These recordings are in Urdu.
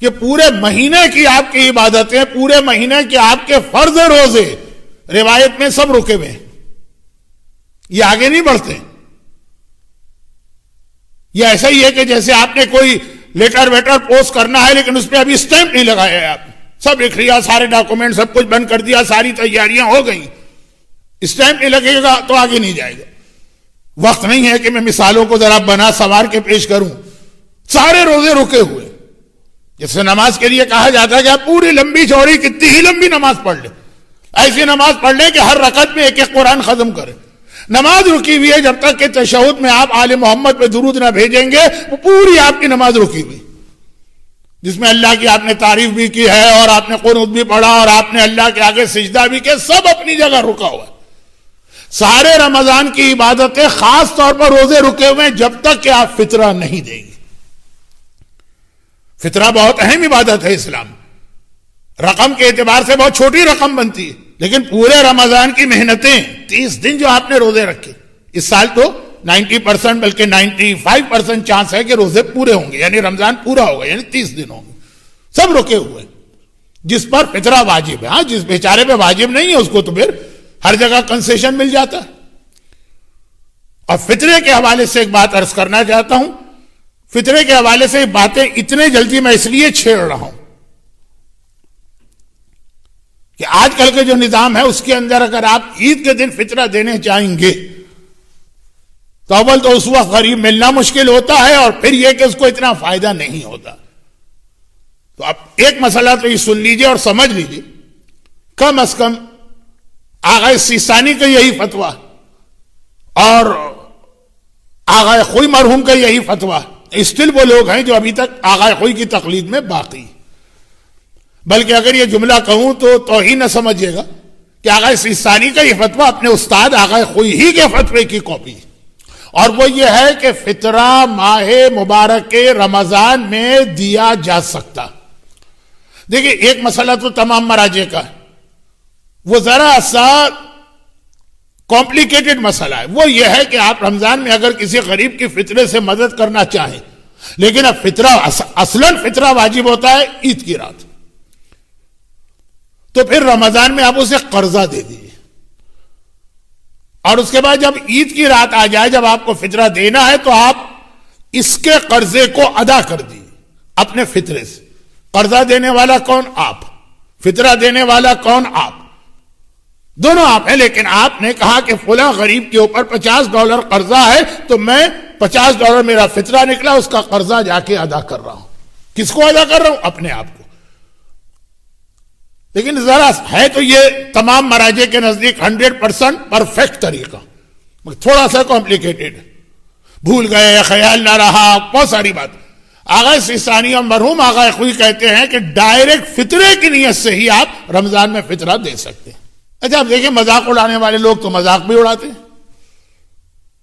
کہ پورے مہینے کی آپ کی عبادتیں، پورے مہینے کے آپ کے فرض روزے روایت میں سب رکے ہوئے ہیں، یہ آگے نہیں بڑھتے. یہ ایسا ہی ہے کہ جیسے آپ نے کوئی لیٹر ویٹر پوسٹ کرنا ہے لیکن اس پہ ابھی اسٹیمپ نہیں لگایا ہے، آپ سب لکھ لیا، سارے ڈاکومنٹ سب کچھ بند کر دیا، ساری تیاریاں ہو گئی، اسٹیمپ نہیں لگے گا تو آگے نہیں جائے گا. وقت نہیں ہے کہ میں مثالوں کو ذرا بنا سوار کے پیش کروں. سارے روزے رکے ہوئے. جیسے نماز کے لیے کہا جاتا ہے کہ آپ پوری لمبی چوڑی کتنی ہی لمبی نماز پڑھ لیں، ایسی نماز پڑھ لیں کہ ہر رکعت میں ایک ایک قرآن ختم کریں. نماز رکی ہوئی ہے جب تک کہ تشہد میں آپ آل محمد پہ درود نہ بھیجیں گے، وہ پوری آپ کی نماز رکی ہوئی، جس میں اللہ کی آپ نے تعریف بھی کی ہے اور آپ نے قنوت بھی پڑھا اور آپ نے اللہ کے آگے سجدہ بھی کیا، سب اپنی جگہ رکا ہوا ہے. سارے رمضان کی عبادتیں خاص طور پر روزے رکے ہوئے ہیں جب تک کہ آپ فطرہ نہیں دیں گے. فطرہ بہت اہم عبادت ہے اسلام، رقم کے اعتبار سے بہت چھوٹی رقم بنتی ہے، لیکن پورے رمضان کی محنتیں 30 دن جو آپ نے روزے رکھے، اس سال تو 90% بلکہ 95% چانس ہے کہ روزے پورے ہوں گے، یعنی رمضان پورا ہوگا، یعنی 30 دن ہوں گے، سب رکے ہوئے جس پر فطرہ واجب ہے. ہاں جس بیچارے پہ واجب نہیں ہے اس کو تو پھر ہر جگہ کنسیشن مل جاتا ہے. اور فطرے کے حوالے سے ایک بات عرض کرنا چاہتا ہوں، فطرے کے حوالے سے باتیں اتنے جلدی میں اس لیے چھیڑ رہا ہوں کہ آج کل کے جو نظام ہے اس کے اندر اگر آپ عید کے دن فطرہ دینے چاہیں گے تو اول تو اس وقت غریب ملنا مشکل ہوتا ہے اور پھر یہ کہ اس کو اتنا فائدہ نہیں ہوتا. تو اب ایک مسئلہ تو یہ سن لیجئے اور سمجھ لیجئے، کم از کم آغا سیستانی کا یہی فتویٰ اور آغا خوئی مرحوم کا یہی فتویٰ، اسٹل وہ لوگ ہیں جو ابھی تک آغا خوئی کی تقلید میں باقی. بلکہ اگر یہ جملہ کہوں تو توہین نہ سمجھیے گا کہ آغا سیستانی کا یہ فتویٰ اپنے استاد آغا خوئی ہی کے فتوے کی کاپی، اور وہ یہ ہے کہ فطرہ ماہ مبارک رمضان میں دیا جا سکتا. دیکھیں ایک مسئلہ تو تمام مراجع کا ہے، وہ ذرا سا کمپلیکیٹڈ مسئلہ ہے. وہ یہ ہے کہ آپ رمضان میں اگر کسی غریب کی فطرے سے مدد کرنا چاہیں، لیکن اب فطرہ اصلاً فطرہ واجب ہوتا ہے عید کی رات، تو پھر رمضان میں آپ اسے قرضہ دے دیجیے، اور اس کے بعد جب عید کی رات آ جائے، جب آپ کو فطرہ دینا ہے تو آپ اس کے قرضے کو ادا کر دیجیے اپنے فطرے سے. قرضہ دینے والا کون؟ آپ. فطرہ دینے والا کون؟ آپ. دونوں آپ ہیں، لیکن آپ نے کہا کہ فلاں غریب کے اوپر $50 قرضہ ہے تو میں $50 میرا فطرہ نکلا، اس کا قرضہ جا کے ادا کر رہا ہوں. کس کو ادا کر رہا ہوں؟ اپنے آپ کو. لیکن ذرا ہے تو یہ تمام مراجع کے نزدیک 100% پرفیکٹ طریقہ، تھوڑا سا کمپلیکیٹڈ، بھول گئے، خیال نہ رہا، بہت ساری بات. آغا سیستانی اور مرحوم آغا خوئی کہتے ہیں کہ ڈائریکٹ فطرے کی نیت سے ہی آپ رمضان میں فطرہ دے سکتے ہیں. اچھا اب دیکھیں مذاق اڑانے والے لوگ تو مذاق بھی اڑاتے ہیں.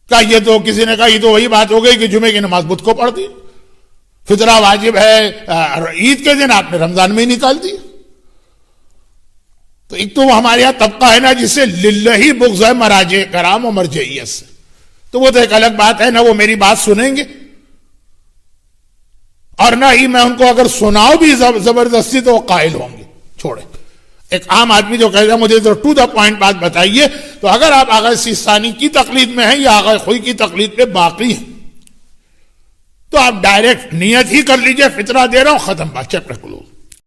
کہا یہ تو کسی نے کہا یہ تو وہی بات ہو گئی کہ جمعے کی نماز بدھ کو پڑھ دی، فطرہ واجب ہے عید کے دن، آپ نے رمضان میں ہی نکال دی. تو ایک تو ہمارے یہاں طبقہ ہے نا جسے للہ بغض ہے مراجع کرام و مرجعیت سے، تو وہ تو ایک الگ بات ہے، نہ وہ میری بات سنیں گے اور نہ ہی میں ان کو اگر سناؤ بھی زبردستی تو وہ قائل ہوں گے. چھوڑے ایک عام آدمی جو کہتا ہے مجھے تو ٹو دا پوائنٹ بات بتائیے، تو اگر آپ آغا سیستانی کی تقلید میں ہیں یا آغا خوئی کی تقلید پہ باقی ہیں تو آپ ڈائریکٹ نیت ہی کر لیجئے فطرہ دے رہا ہوں، ختم بات، چیپٹر کلوز.